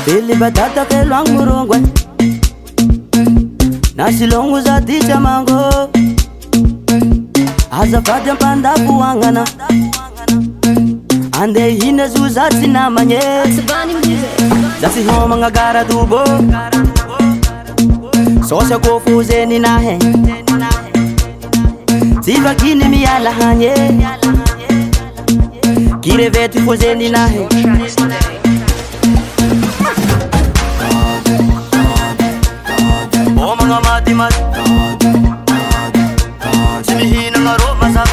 Bili batata ke long murungwe Nasi longu za ticha mango Aza fadya panda buangana Ande hine zuzati na manye Zasi homa nga gara dubo Sosya kofuze ni nahe Siva kini miyala hanye Kire veti fuze ni nahe Oh mga Madimady Sumihina nga ro masap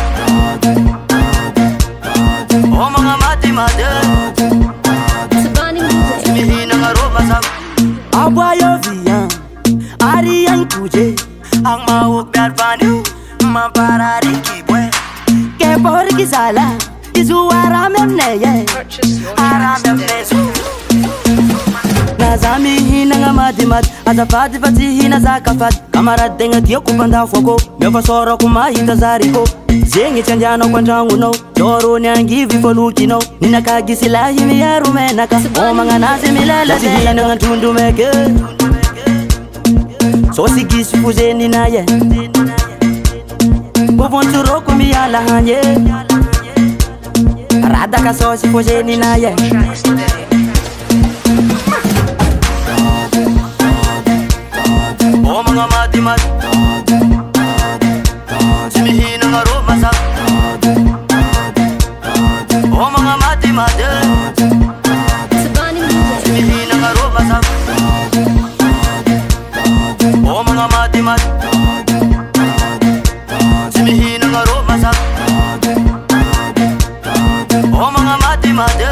Oh mga Madimady Sumihina nga ro masap Abayo viyan Ariyan kuje Ang mahuk berpanu Mamparari kibwe Kepor kisala Isu aramem neye Aramem nesu Nazami hina nga Madimady Azafadi fati hina zakafat Kamarad denga tiyo kupanda foko Mefa soro kumahita zariko Zengi chanjano kwa changu no Doro nyangivi foluki no Nina kagisila himi ya rumenaka O mga nasi milala Lati hina nga tundu meke Sosi gisi fuzeni na ye Bovontu roku miyala hanye Radaka sosi fuzeni na ye Oh mga Madimady Sumihina nga ro masap Oh mga Madimady Sumihina nga ro masap Oh mga Madimady Sumihina nga ro masap Oh mga Madimady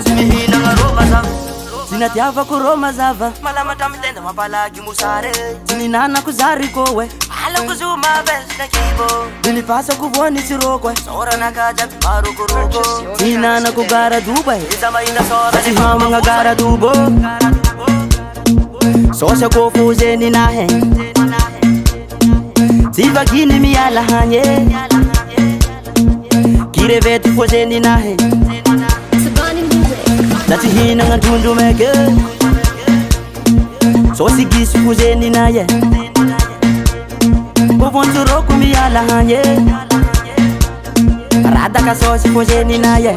Sumihina nga ro masap Sinatiava ko Roma zava Malamata mitenda mapalagi musare Sininana kuzari kowe Hala kuzuma bes na kibo Nilipasa kuboni sirokwe Sora nakaja pimaru kuroko Sinana kugara dubay Isama ina sora si hama nga gara dubo Sosya kofuze ni nahe Siva kini miyala hanye Kire veti fuze ni nahe Lati hina nga tundu meke Sosi gisi fuzeni na ye Bovontu roku miyala hanye Radaka sosi fuzeni na ye